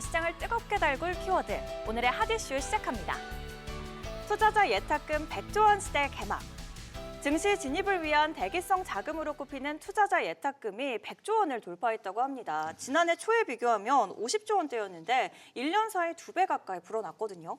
시장을 뜨겁게 달굴 키워드, 오늘의 핫 이슈 시작합니다. 투자자 예탁금 100조 원 시대 개막. 증시 진입을 위한 대기성 자금으로 꼽히는 투자자 예탁금이 100조 원을 돌파했다고 합니다. 지난해 초에 비교하면 50조 원대였는데 1년 사이 2배 가까이 불어났거든요.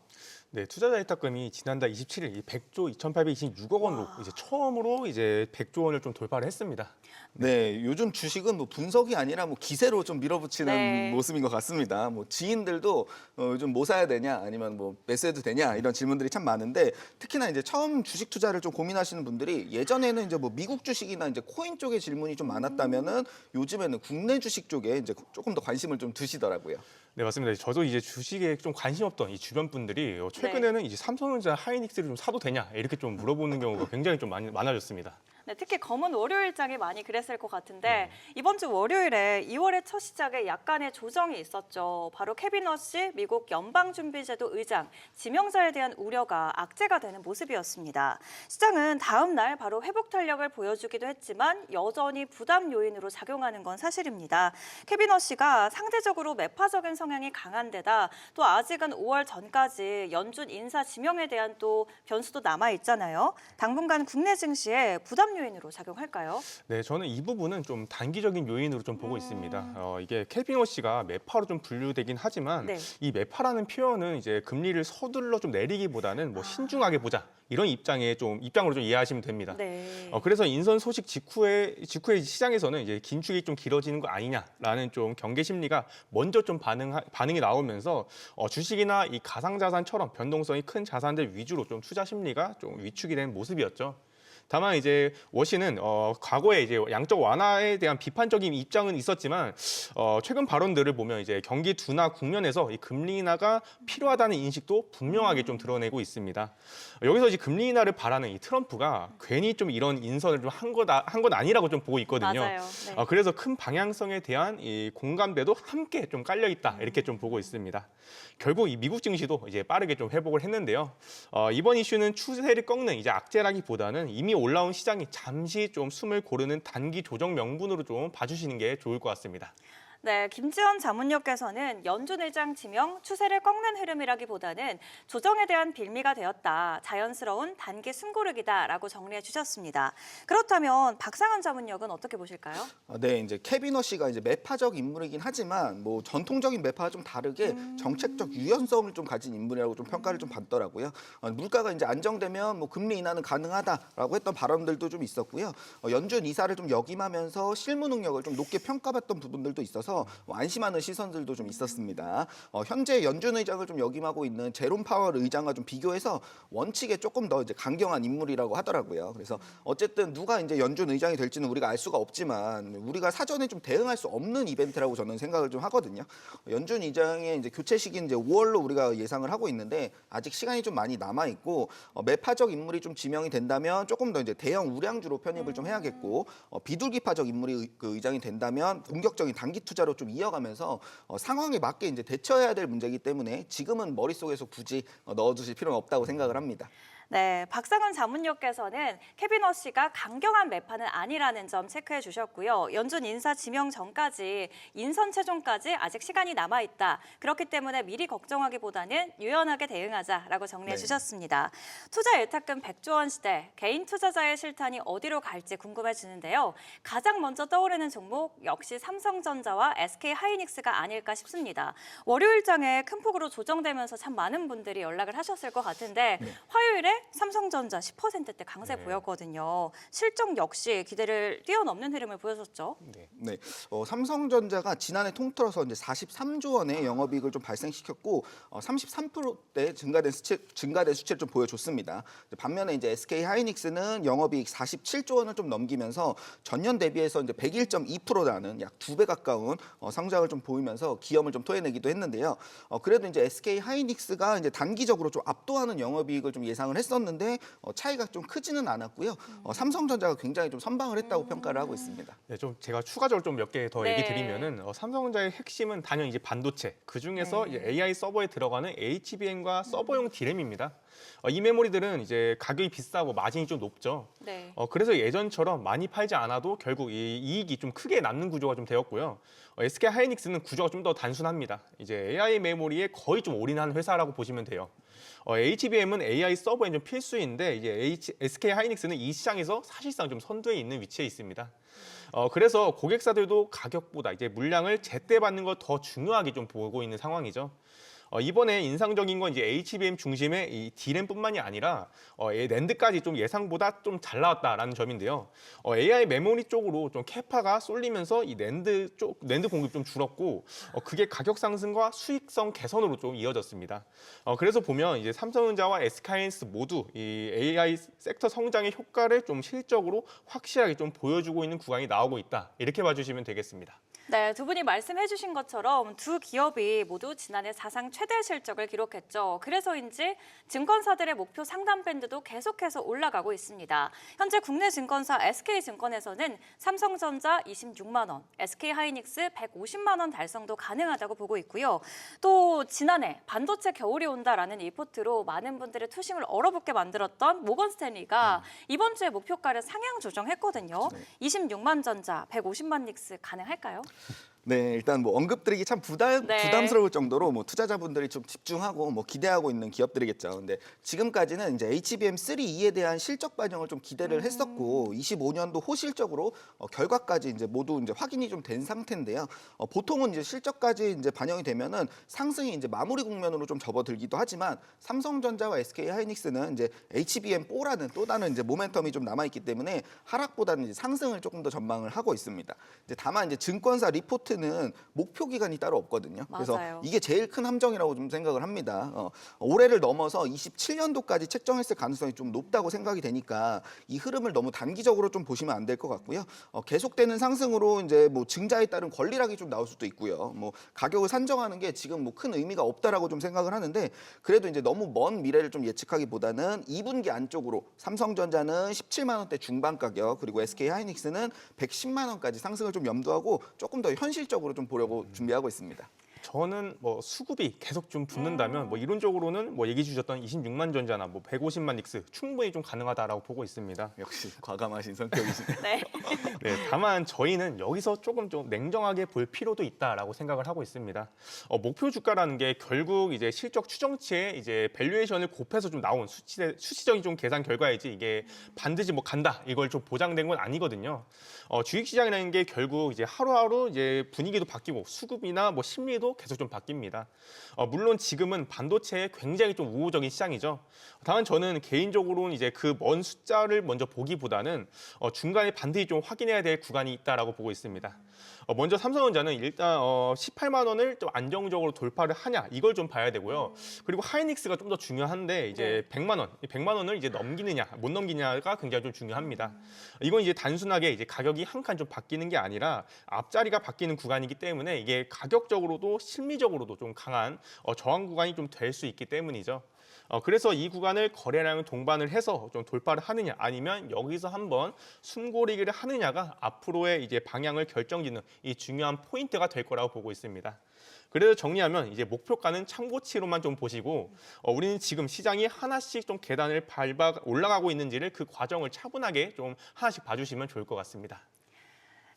네, 투자자 예탁금이 지난달 27일 이 100조 2,826억 원으로 이제 처음으로 이제 100조 원을 좀 돌파를 했습니다. 네, 요즘 주식은 뭐 분석이 아니라 뭐 기세로 좀 밀어붙이는 네. 모습인 것 같습니다. 뭐 지인들도 요즘 뭐 사야 되냐, 아니면 뭐 매수해도 되냐 이런 질문들이 참 많은데 특히나 이제 처음 주식 투자를 좀 고민하시는 분들이 예전에는 이제 뭐 미국 주식이나 이제 코인 쪽에 질문이 좀 많았다면은 요즘에는 국내 주식 쪽에 이제 조금 더 관심을 좀 두시더라고요. 네, 맞습니다. 저도 이제 주식에 좀 관심 없던 이 주변 분들이 최근에는 이제 삼성전자 하이닉스를 좀 사도 되냐 이렇게 좀 물어보는 경우가 굉장히 좀 많아졌습니다. 네, 특히 검은 월요일장이 많이 그랬을 것 같은데 이번 주 월요일에 2월의 첫 시작에 약간의 조정이 있었죠. 바로 케빈 허시 미국 연방준비제도 의장 지명자에 대한 우려가 악재가 되는 모습이었습니다. 시장은 다음 날 바로 회복 탄력을 보여주기도 했지만 여전히 부담 요인으로 작용하는 건 사실입니다. 케빈 허시가 상대적으로 매파적인 성향이 강한 데다 또 아직은 5월 전까지 연준 인사 지명에 대한 또 변수도 남아 있잖아요. 당분간 국내 증시에 부담 요인으로 작용할까요? 네, 저는 이 부분은 좀 단기적인 요인으로 좀 보고 있습니다. 이게 켈빈 허시가 매파로 좀 분류되긴 하지만 네. 이 매파라는 표현은 이제 금리를 서둘러 좀 내리기보다는 뭐 신중하게 보자 이런 입장으로 좀 이해하시면 됩니다. 네. 그래서 인선 소식 직후에 시장에서는 이제 긴축이 좀 길어지는 거 아니냐라는 좀 경계 심리가 먼저 좀 반응이 나오면서 주식이나 이 가상자산처럼 변동성이 큰 자산들 위주로 좀 투자 심리가 좀 위축이 된 모습이었죠. 다만 이제 워시는 과거에 이제 양적 완화에 대한 비판적인 입장은 있었지만 최근 발언들을 보면 이제 경기 둔화 국면에서 이 금리 인하가 필요하다는 인식도 분명하게 좀 드러내고 있습니다. 여기서 이제 금리 인하를 바라는 이 트럼프가 괜히 좀 이런 인선을 좀 한 건 아니라고 좀 보고 있거든요. 맞아요. 네. 그래서 큰 방향성에 대한 이 공감대도 함께 좀 깔려 있다 이렇게 좀 보고 있습니다. 결국 이 미국 증시도 이제 빠르게 좀 회복을 했는데요. 이번 이슈는 추세를 꺾는 이제 악재라기보다는 이미 올라온 시장이 잠시 좀 숨을 고르는 단기 조정 명분으로 좀 봐주시는 게 좋을 것 같습니다. 네, 김지원 자문역께서는 연준 의장 지명 추세를 꺾는 흐름이라기보다는 조정에 대한 빌미가 되었다. 자연스러운 단기 숨고르기다라고 정리해 주셨습니다. 그렇다면 박상원 자문역은 어떻게 보실까요? 네, 이제 케빈 허시가 이제 매파적 인물이긴 하지만 뭐 전통적인 매파와 좀 다르게 정책적 유연성을 좀 가진 인물이라고 좀 평가를 좀 받더라고요. 물가가 이제 안정되면 뭐 금리 인하는 가능하다라고 했던 발언들도 좀 있었고요. 연준 이사를 좀 역임하면서 실무 능력을 좀 높게 평가받던 부분들도 있어서 안심하는 시선들도 좀 있었습니다. 현재 연준 의장을 좀 역임하고 있는 제롬 파월 의장과 좀 비교해서 원칙에 조금 더 이제 강경한 인물이라고 하더라고요. 그래서 어쨌든 누가 이제 연준 의장이 될지는 우리가 알 수가 없지만 우리가 사전에 좀 대응할 수 없는 이벤트라고 저는 생각을 좀 하거든요. 연준 의장의 이제 교체 시기는 이제 5월로 우리가 예상을 하고 있는데 아직 시간이 좀 많이 남아 있고 매파적 인물이 좀 지명이 된다면 조금 더 이제 대형 우량주로 편입을 좀 해야겠고 비둘기파적 인물이 그 의장이 된다면 공격적인 단기 투자로 좀 이어가면서 상황에 맞게 이제 대처해야 될 문제이기 때문에 지금은 머릿속에서 굳이 넣어두실 필요는 없다고 생각을 합니다. 네, 박상원 자문역께서는 케빈 허시가 강경한 매파는 아니라는 점 체크해 주셨고요. 연준 인사 지명 전까지 인선 최종까지 아직 시간이 남아 있다. 그렇기 때문에 미리 걱정하기보다는 유연하게 대응하자라고 정리해 주셨습니다. 투자 예탁금 100조 원 시대, 개인 투자자의 실탄이 어디로 갈지 궁금해지는데요. 가장 먼저 떠오르는 종목 역시 삼성전자와 SK 하이닉스가 아닐까 싶습니다. 월요일장에 큰 폭으로 조정되면서 참 많은 분들이 연락을 하셨을 것 같은데 화요일에 삼성전자 10%대 강세 보였거든요. 실적 역시 기대를 뛰어넘는 흐름을 보여줬죠. 네, 삼성전자가 지난해 통틀어서 이제 43조 원의 영업이익을 좀 발생시켰고 33%대 증가된 수치를 좀 보여줬습니다. 반면에 이제 SK 하이닉스는 영업이익 47조 원을 좀 넘기면서 전년 대비해서 이제 101.2%라는 약 2배 가까운 성장을 좀 보이면서 기염을 좀 토해내기도 했는데요. 그래도 이제 SK 하이닉스가 이제 단기적으로 좀 압도하는 영업이익을 좀 예상을 했었는데 차이가 좀 크지는 않았고요. 삼성전자가 굉장히 좀 선방을 했다고 평가를 하고 있습니다. 네, 좀 제가 추가적으로 좀 몇 개 더 네. 얘기 드리면은 삼성전자의 핵심은 당연히 이제 반도체, 그 중에서 네. 이제 AI 서버에 들어가는 HBM과 서버용 D램입니다. 이 메모리들은 이제 가격이 비싸고 마진이 좀 높죠. 네. 그래서 예전처럼 많이 팔지 않아도 결국 이 이익이 좀 크게 남는 구조가 좀 되었고요. SK 하이닉스는 구조가 좀 더 단순합니다. 이제 AI 메모리에 거의 좀 올인한 회사라고 보시면 돼요. HBM은 AI 서버에 좀 필수인데 이제 SK 하이닉스는 이 시장에서 사실상 좀 선두에 있는 위치에 있습니다. 그래서 고객사들도 가격보다 이제 물량을 제때 받는 걸 더 중요하게 좀 보고 있는 상황이죠. 이번에 인상적인 건 이제 HBM 중심의 이 D램뿐만이 아니라 낸드까지 좀 예상보다 좀 잘 나왔다라는 점인데요. AI 메모리 쪽으로 좀 캐파가 쏠리면서 이 낸드 공급 좀 줄었고 그게 가격 상승과 수익성 개선으로 좀 이어졌습니다. 그래서 보면 이제 삼성전자와 SK하이닉스 모두 이 AI 섹터 성장의 효과를 좀 실적으로 확실하게 좀 보여주고 있는 구간이 나오고 있다. 이렇게 봐주시면 되겠습니다. 네, 두 분이 말씀해주신 것처럼 두 기업이 모두 지난해 사상 최대 실적을 기록했죠. 그래서인지 증권사들의 목표 상단 밴드도 계속해서 올라가고 있습니다. 현재 국내 증권사 SK증권에서는 삼성전자 26만 원, SK하이닉스 150만 원 달성도 가능하다고 보고 있고요. 또 지난해 반도체 겨울이 온다라는 리포트로 많은 분들의 투심을 얼어붙게 만들었던 모건스탠리가 이번 주에 목표가를 상향 조정했거든요. 26만 전자, 150만 닉스 가능할까요? 네, 일단 뭐 언급드리기 참 네. 부담스러울 정도로 뭐 투자자분들이 좀 집중하고 뭐 기대하고 있는 기업들이겠죠. 근데 지금까지는 이제 HBM3E에 대한 실적 반영을 좀 기대를 했었고 25년도 호실적으로 결과까지 이제 모두 이제 확인이 좀 된 상태인데요. 보통은 이제 실적까지 이제 반영이 되면은 상승이 이제 마무리 국면으로 좀 접어들기도 하지만 삼성전자와 SK하이닉스는 이제 HBM4라는 또 다른 이제 모멘텀이 좀 남아 있기 때문에 하락보다는 이제 상승을 조금 더 전망을 하고 있습니다. 이제 다만 이제 증권사 리포트는 목표 기간이 따로 없거든요. 그래서 맞아요. 이게 제일 큰 함정이라고 좀 생각을 합니다. 올해를 넘어서 27년도까지 책정했을 가능성이 좀 높다고 생각이 되니까 이 흐름을 너무 단기적으로 좀 보시면 안 될 것 같고요. 계속되는 상승으로 이제 뭐 증자에 따른 권리락이 좀 나올 수도 있고요. 뭐 가격을 산정하는 게 지금 뭐 큰 의미가 없다라고 좀 생각을 하는데 그래도 이제 너무 먼 미래를 좀 예측하기보다는 2분기 안쪽으로 삼성전자는 17만 원대 중반 가격 그리고 SK하이닉스는 110만 원까지 상승을 좀 염두하고 조금 더 현실적으로 좀 보려고 준비하고 있습니다. 저는 뭐 수급이 계속 좀 붙는다면 뭐 이론적으로는 뭐 얘기 주셨던 26만 전자나 뭐 150만 닉스 충분히 좀 가능하다라고 보고 있습니다. 역시 과감하신 성격이시네요. 네. 네, 다만 저희는 여기서 조금 좀 냉정하게 볼 필요도 있다라고 생각을 하고 있습니다. 목표 주가라는 게 결국 이제 실적 추정치에 이제 밸류에이션을 곱해서 좀 나온 수치적인 좀 계산 결과이지 이게 반드시 뭐 간다 이걸 좀 보장된 건 아니거든요. 주식시장이라는 게 결국 이제 하루하루 이제 분위기도 바뀌고 수급이나 뭐 심리도 계속 좀 바뀝니다. 물론 지금은 반도체에 굉장히 좀 우호적인 시장이죠. 다만 저는 개인적으로는 이제 그 먼 숫자를 먼저 보기보다는 중간에 반드시 좀 확인해야 될 구간이 있다라고 보고 있습니다. 먼저 삼성전자는 일단 18만 원을 좀 안정적으로 돌파를 하냐 이걸 좀 봐야 되고요. 그리고 하이닉스가 좀 더 중요한데 이제 100만 원을 이제 넘기느냐 못 넘기냐가 굉장히 좀 중요합니다. 이건 이제 단순하게 이제 가격이 한 칸 좀 바뀌는 게 아니라 앞자리가 바뀌는 구간이기 때문에 이게 가격적으로도 심리적으로도 좀 강한 저항 구간이 좀 될 수 있기 때문이죠. 그래서 이 구간을 거래량을 동반을 해서 좀 돌파를 하느냐 아니면 여기서 한번 숨고르기를 하느냐가 앞으로의 이제 방향을 결정짓는 이 중요한 포인트가 될 거라고 보고 있습니다. 그래서 정리하면 이제 목표가는 참고치로만 좀 보시고 우리는 지금 시장이 하나씩 좀 계단을 밟아 올라가고 있는지를 그 과정을 차분하게 좀 하나씩 봐주시면 좋을 것 같습니다.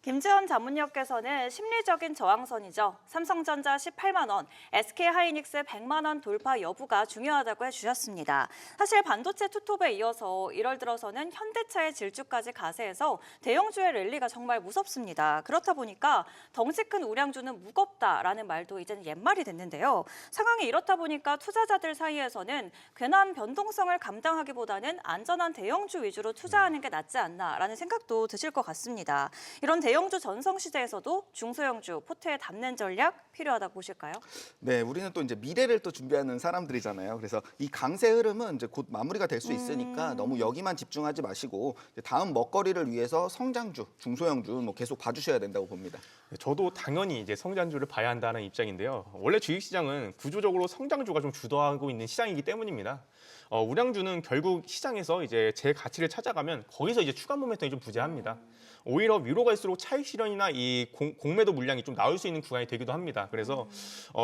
김지현 자문위원께서는 심리적인 저항선이죠. 삼성전자 18만 원, SK하이닉스 100만 원 돌파 여부가 중요하다고 해주셨습니다. 사실 반도체 투톱에 이어서 1월 들어서는 현대차의 질주까지 가세해서 대형주의 랠리가 정말 무섭습니다. 그렇다 보니까 덩치 큰 우량주는 무겁다라는 말도 이제는 옛말이 됐는데요. 상황이 이렇다 보니까 투자자들 사이에서는 괜한 변동성을 감당하기보다는 안전한 대형주 위주로 투자하는 게 낫지 않나라는 생각도 드실 것 같습니다. 이런 대형주 전성시대에서도 중소형주 포트에 담는 전략 필요하다고 보실까요? 네, 우리는 또 이제 미래를 또 준비하는 사람들이잖아요. 그래서 이 강세 흐름은 이제 곧 마무리가 될 수 있으니까 너무 여기만 집중하지 마시고 이제 다음 먹거리를 위해서 성장주, 중소형주 뭐 계속 봐주셔야 된다고 봅니다. 저도 당연히 이제 성장주를 봐야 한다는 입장인데요. 원래 주식시장은 구조적으로 성장주가 좀 주도하고 있는 시장이기 때문입니다. 우량주는 결국 시장에서 이제 제 가치를 찾아가면 거기서 이제 추가 모멘텀이 좀 부재합니다. 오히려 위로 갈수록 차익 실현이나 이 공매도 물량이 좀 나올 수 있는 구간이 되기도 합니다. 그래서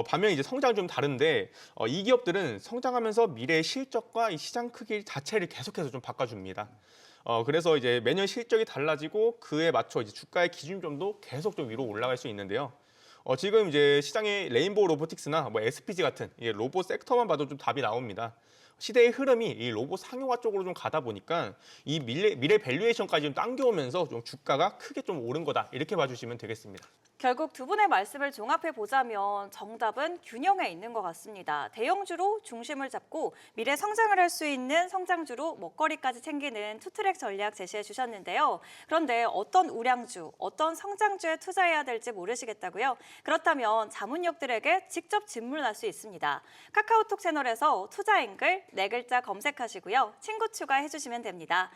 반면 이제 성장은 좀 다른데 이 기업들은 성장하면서 미래의 실적과 이 시장 크기 자체를 계속해서 좀 바꿔줍니다. 그래서 이제 매년 실적이 달라지고 그에 맞춰 이제 주가의 기준점도 계속 좀 위로 올라갈 수 있는데요. 지금 이제 시장의 레인보우 로보틱스나 뭐 SPG 같은 이 로봇 섹터만 봐도 좀 답이 나옵니다. 시대의 흐름이 이 로봇 상용화 쪽으로 좀 가다 보니까 이 미래 밸류에이션까지 좀 당겨오면서 좀 주가가 크게 좀 오른 거다 이렇게 봐주시면 되겠습니다. 결국 두 분의 말씀을 종합해 보자면 정답은 균형에 있는 것 같습니다. 대형주로 중심을 잡고 미래 성장을 할 수 있는 성장주로 먹거리까지 챙기는 투트랙 전략 제시해 주셨는데요. 그런데 어떤 우량주, 어떤 성장주에 투자해야 될지 모르시겠다고요? 그렇다면 자문역들에게 직접 질문할 수 있습니다. 카카오톡 채널에서 투자 앵글 4글자 검색하시고요. 친구 추가해 주시면 됩니다.